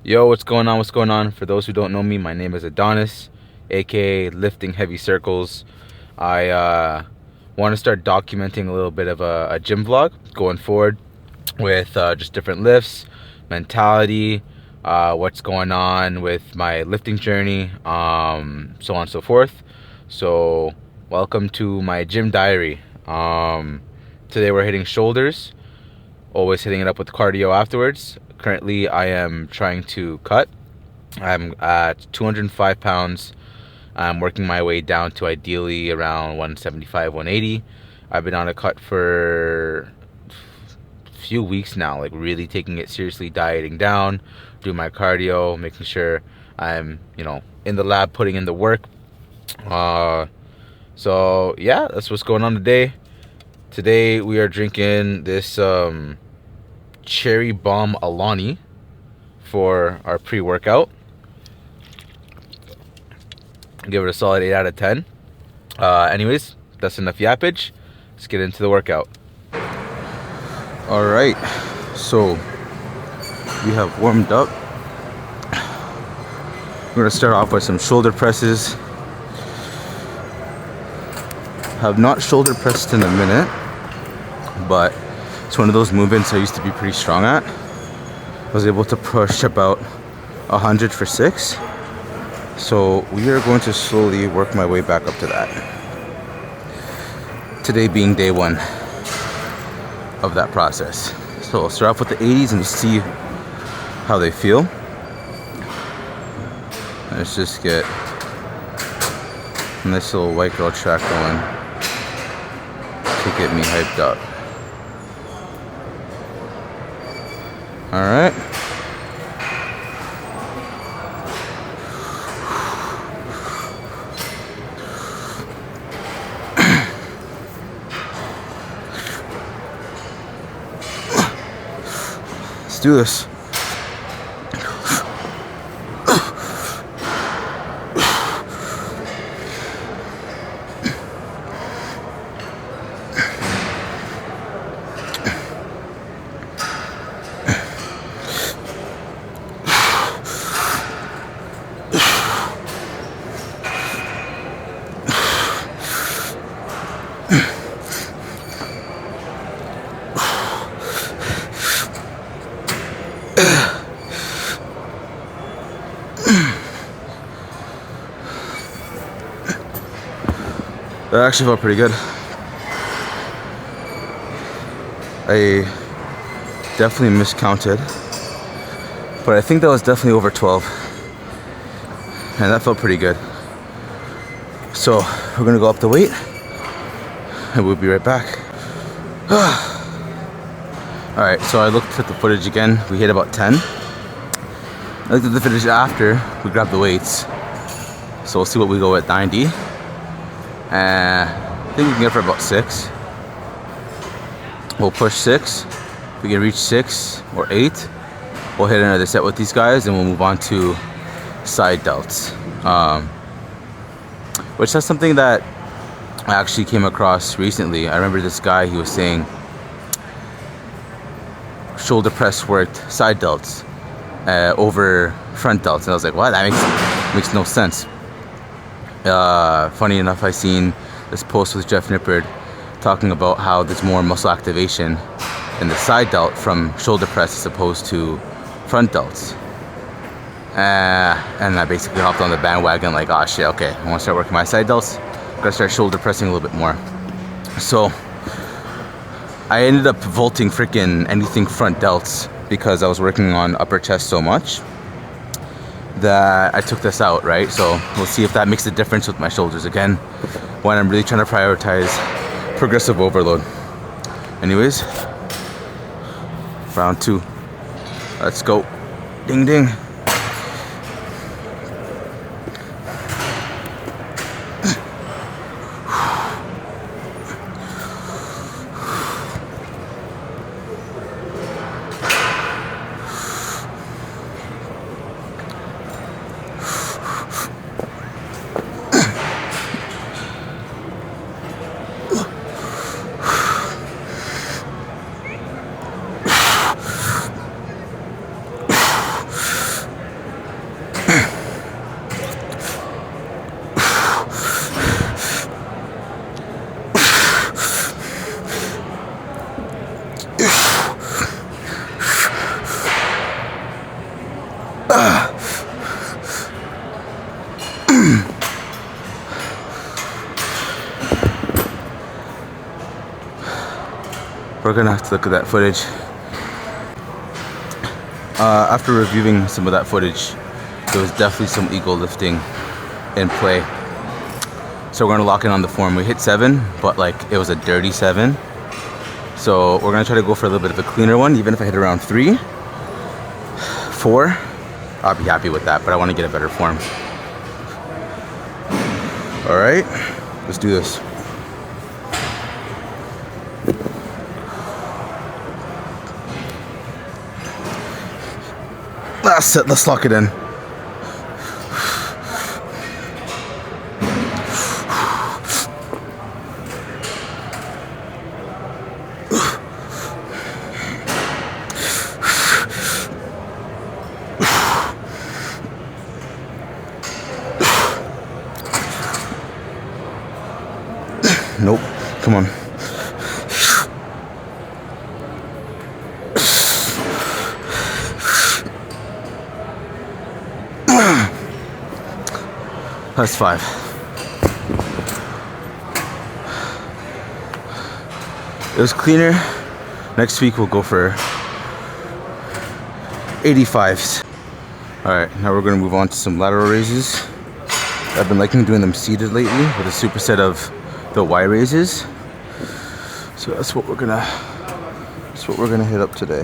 Yo, what's going on? What's going on? For those who don't know me, my name is Adonis, aka Lifting Heavy Circles. I want to start documenting a little bit of a gym vlog going forward with just different lifts, mentality, what's going on with my lifting journey, so on and so forth. So, welcome to my gym diary. Today we're hitting shoulders, always hitting it up with cardio afterwards. Currently, I am trying to cut. I'm at 205 pounds. I'm working my way down to ideally around 175, 180. I've been on a cut for a few weeks now, like really taking it seriously, dieting down, doing my cardio, making sure I'm, in the lab, putting in the work. Uh, so yeah, that's what's going on today. Today we are drinking this Cherry Bomb Alani for our pre-workout. Give it a solid 8 out of 10. Anyways, that's enough yappage. Let's get into the workout. Alright, so we have warmed up. We're going to start off with some shoulder presses. Have not shoulder pressed in a minute, but it's one of those movements I used to be pretty strong at. I was able to push about 100 for 6. So we are going to slowly work my way back up to that. Today being day 1 of that process. So I'll start off with the 80s and see how they feel. Let's just get a nice little white girl track going to get me hyped up. Alright. Let's do this. That actually felt pretty good. I definitely miscounted, but I think that was definitely over 12, and that felt pretty good. So we're gonna go up the weight and we'll be right back. Alright, so I looked at the footage again. We hit about 10. I looked at the footage after we grabbed the weights, so we'll see what we go at 90. I think we can get for about 6. We'll push 6. If we can reach 6 or 8, we'll hit another set with these guys and we'll move on to side delts. Which is something that I actually came across recently. I remember this guy, he was saying shoulder press worked side delts over front delts. And I was like, what? That makes no sense. Funny enough, I seen this post with Jeff Nippard talking about how there's more muscle activation in the side delt from shoulder press as opposed to front delts. And I basically hopped on the bandwagon like, oh shit, okay, I want to start working my side delts. Gotta start shoulder pressing a little bit more. So I ended up vaulting freaking anything front delts because I was working on upper chest so much that I took this out, right? So we'll see if that makes a difference with my shoulders again when I'm really trying to prioritize progressive overload. Anyways, round 2. Let's go. Ding ding. we're gonna have to look at that footage. After reviewing some of that footage, there was definitely some ego lifting in play. So we're gonna lock in on the form. We hit 7, but like it was a dirty 7. So we're gonna try to go for a little bit of a cleaner one. Even if I hit around 3, 4, I'll be happy with that, but I wanna get a better form. All right, let's do this. Last set, let's lock it in. Nope, come on. That's 5. It was cleaner. Next week we'll go for 85s. Alright, now we're gonna move on to some lateral raises. I've been liking doing them seated lately with a superset of the Y raises. So that's what we're gonna hit up today.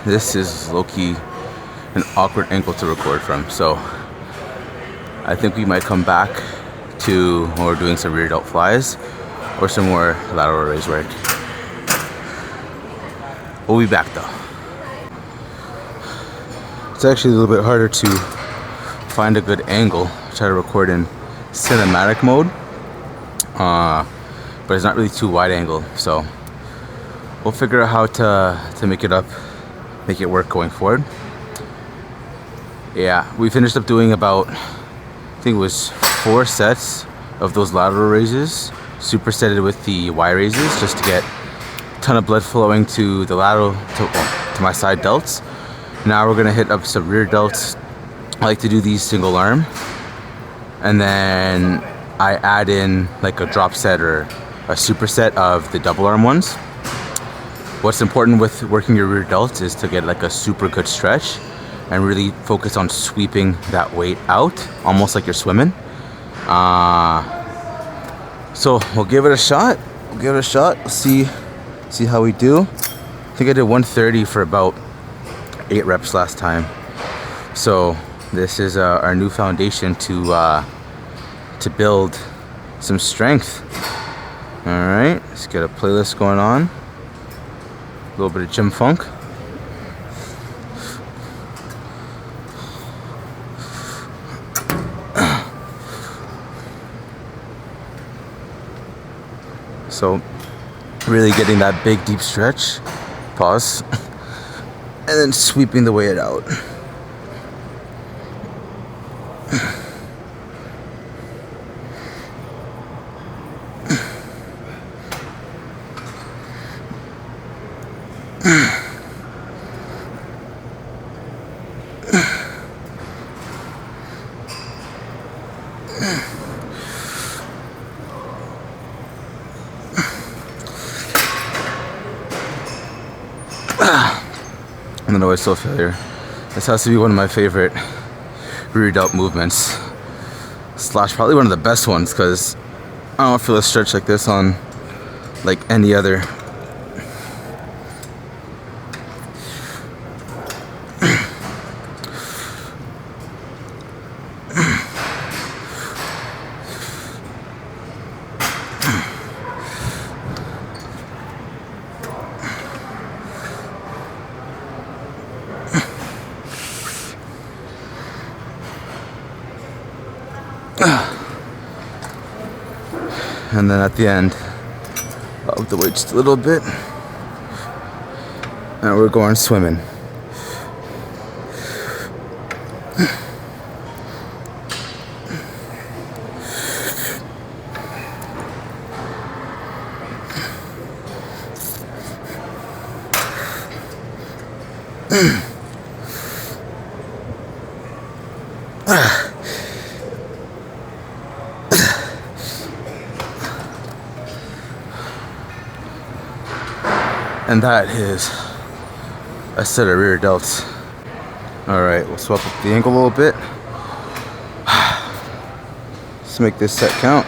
This is low-key an awkward angle to record from, so I think we might come back to when we're doing some rear delt flies or some more lateral raise work. We'll be back though. It's actually a little bit harder to find a good angle. Try to record in cinematic mode, but it's not really too wide angle, so we'll figure out how to make it work going forward. Yeah, we finished up doing about, I think it was 4 sets of those lateral raises, supersetted with the Y raises, just to get a ton of blood flowing to the lateral, to my side delts. Now we're gonna hit up some rear delts. I like to do these single arm, and then I add in like a drop set or a superset of the double arm ones. What's important with working your rear delts is to get like a super good stretch and really focus on sweeping that weight out, almost like you're swimming. So we'll give it a shot. See how we do. I think I did 130 for about 8 reps last time. So this is our new foundation to build some strength. All right, let's get a playlist going on. A little bit of gym funk. So really getting that big deep stretch, pause, and then sweeping the weight out. And then always toe failure. This has to be one of my favorite rear delt movements. Slash probably one of the best ones, because I don't feel a stretch like this on like any other And then at the end, up the weight just a little bit. And we're going swimming. And that is a set of rear delts. Alright, we'll swap up the angle a little bit. Let's make this set count.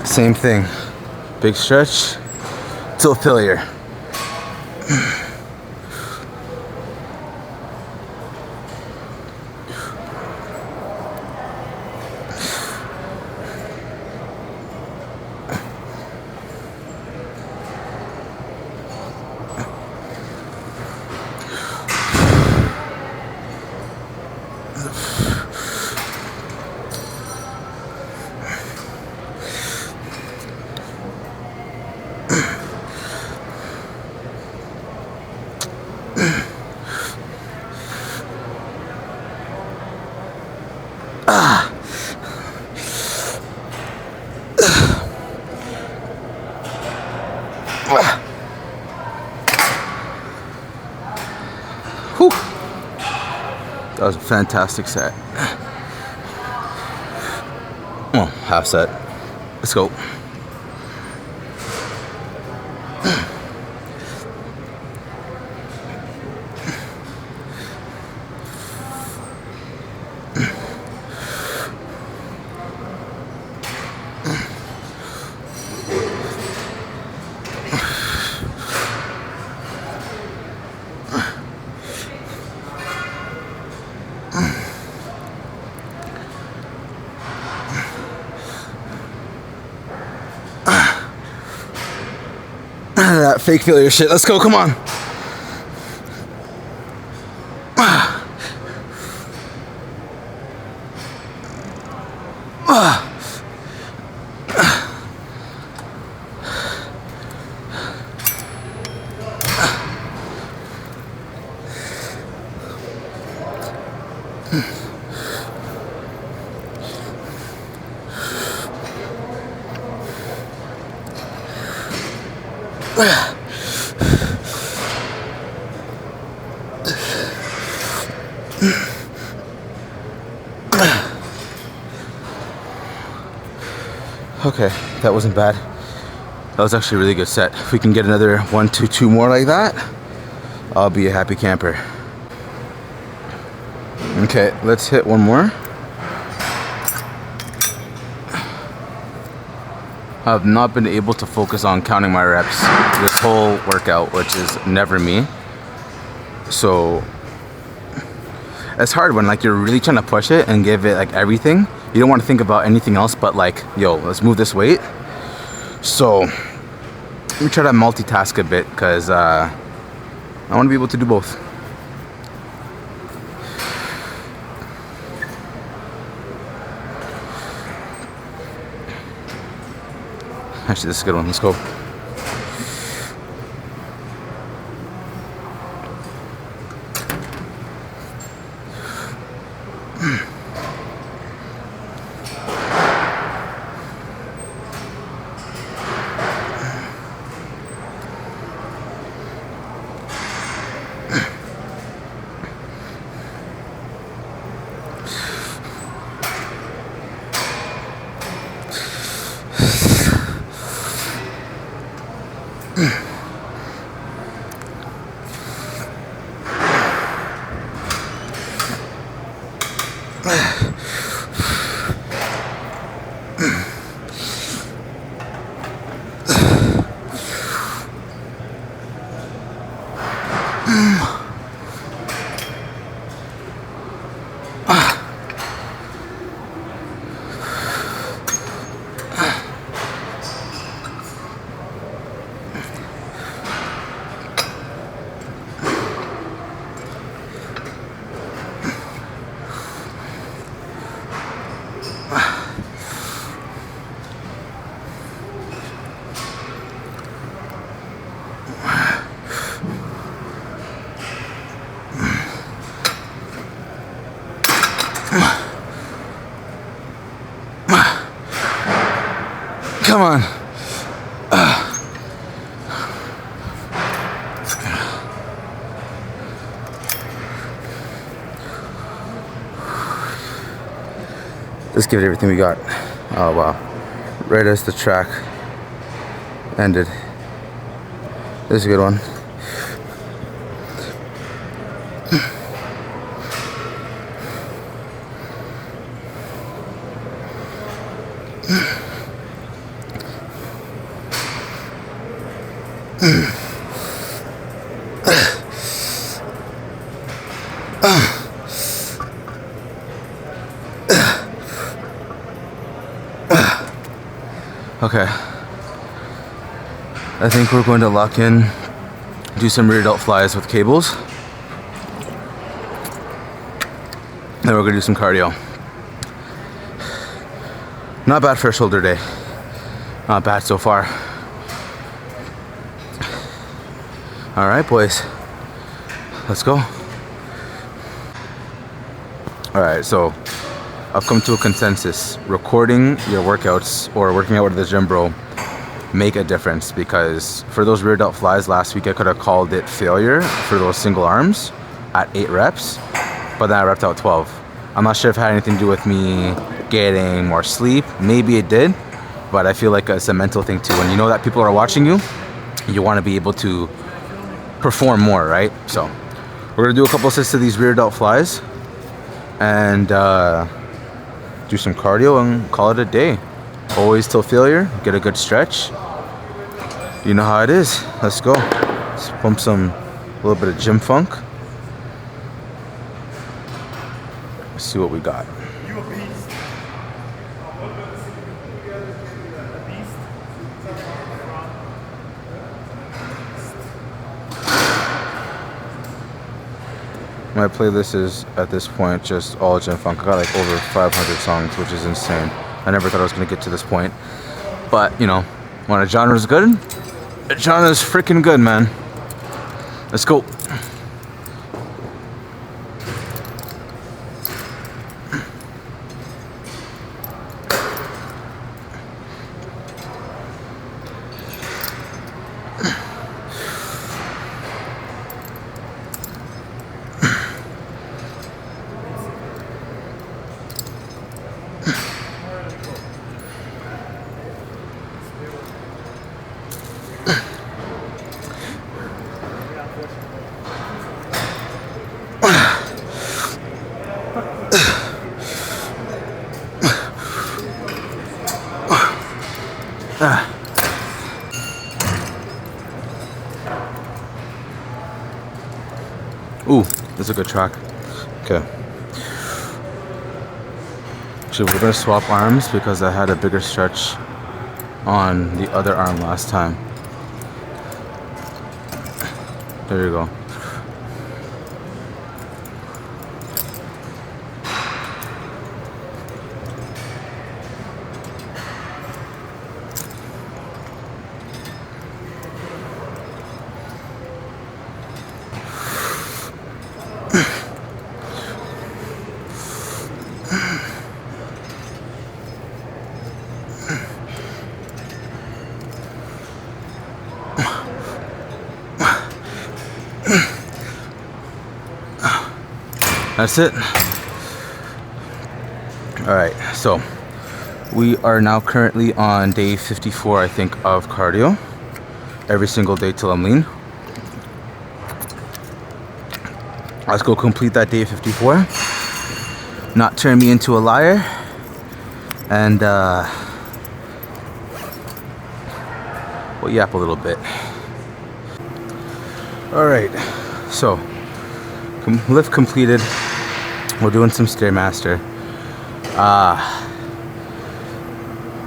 Same thing. Big stretch till failure. Whew. That was a fantastic set. Well, half set. Let's go. That fake failure shit. Let's go, come on. Okay, that wasn't bad. That was actually a really good set. If we can get another 1, 2, 2 more like that, I'll be a happy camper. Okay, let's hit one more. I've not been able to focus on counting my reps this whole workout, which is never me. So it's hard when like you're really trying to push it and give it like everything. You don't want to think about anything else but like, yo, let's move this weight. So let me try to multitask a bit because I want to be able to do both. Actually, this is a good one. Let's go. Come on. Let's give it everything we got. Oh wow. Right as the track ended. This is a good one. Okay, I think we're going to lock in, do some rear delt flies with cables, then we're going to do some cardio. Not bad for a shoulder day, not bad so far. All right, boys, let's go. All right, so I've come to a consensus. Recording your workouts or working out with the gym bro make a difference, because for those rear delt flies last week I could have called it failure for those single arms at 8 reps, but then I repped out 12. I'm not sure if it had anything to do with me getting more sleep. Maybe it did, but I feel like it's a mental thing too. When you know that people are watching you, you want to be able to perform more, right? So we're gonna do a couple sets of these rear delt flies and do some cardio and call it a day. Always till failure, get a good stretch. You know how it is. Let's go. Let's pump a little bit of gym funk. Let's see what we got. You a beast. My playlist is at this point just all gym funk. I got like over 500 songs, which is insane. I never thought I was gonna get to this point, but you know, when a genre is good, a genre is freaking good, man. Let's go. Ooh, that's a good track. Okay. Actually, we're gonna swap arms because I had a bigger stretch on the other arm last time. There you go. That's it. All right, so we are now currently on day 54, I think, of cardio. Every single day till I'm lean. Let's go complete that day 54. Not turn me into a liar. And we'll yap a little bit. All right, so lift completed. We're doing some Stairmaster.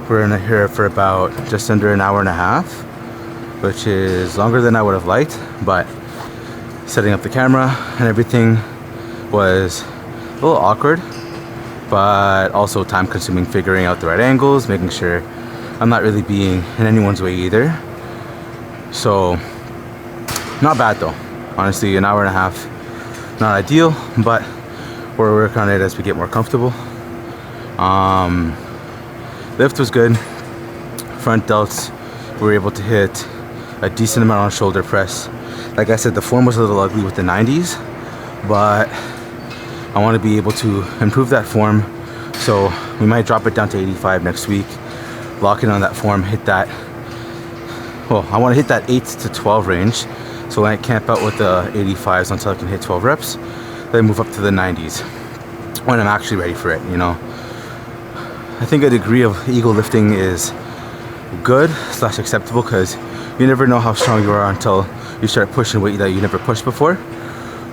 We're in here for about just under an hour and a half, which is longer than I would have liked, but setting up the camera and everything was a little awkward, but also time consuming, figuring out the right angles, making sure I'm not really being in anyone's way either. So not bad though. Honestly, an hour and a half, not ideal, but we're working on it as we get more comfortable. Lift was good. front delts, we were able to hit a decent amount on shoulder press. Like I said, the form was a little ugly with the 90s, but I want to be able to improve that form. So we might drop it down to 85 next week, lock in on that form, hit that. Well, I want to hit that 8 to 12 range. So I camp out with the 85s until I can hit 12 reps, then move up to the 90s when I'm actually ready for it, you know. I think a degree of ego lifting is good / acceptable, because you never know how strong you are until you start pushing weight that you never pushed before,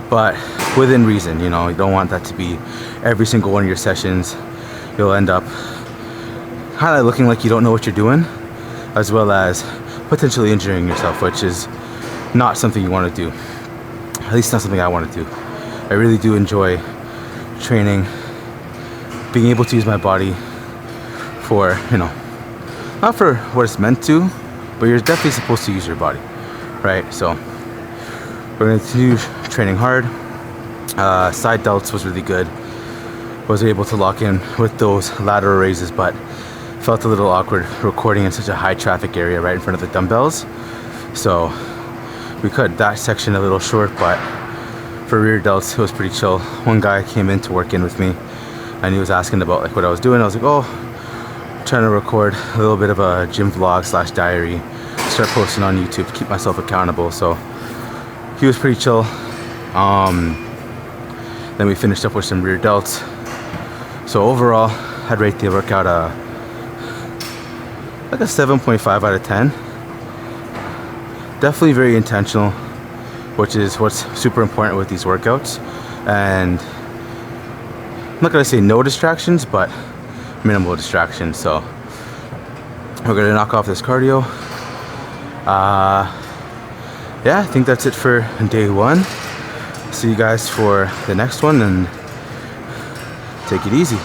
but within reason, you know. You don't want that to be every single one of your sessions. You'll end up kind of looking like you don't know what you're doing, as well as potentially injuring yourself, which is not something you want to do. At least not something I want to do. I really do enjoy training, being able to use my body for, you know, not for what it's meant to, but you're definitely supposed to use your body, right? So we're going to continue training hard. Side delts was really good. Was able to lock in with those lateral raises, but felt a little awkward recording in such a high traffic area right in front of the dumbbells. So we cut that section a little short, but for rear delts, it was pretty chill. One guy came in to work in with me, and he was asking about like what I was doing. I was like, oh, trying to record a little bit of a gym vlog / diary, start posting on YouTube to keep myself accountable. So he was pretty chill. Then we finished up with some rear delts. So overall, I'd rate the workout like a 7.5 out of 10. Definitely very intentional, which is what's super important with these workouts. And I'm not gonna say no distractions, but minimal distractions. So we're gonna knock off this cardio. Yeah, I think that's it for day one. See you guys for the next one, and take it easy.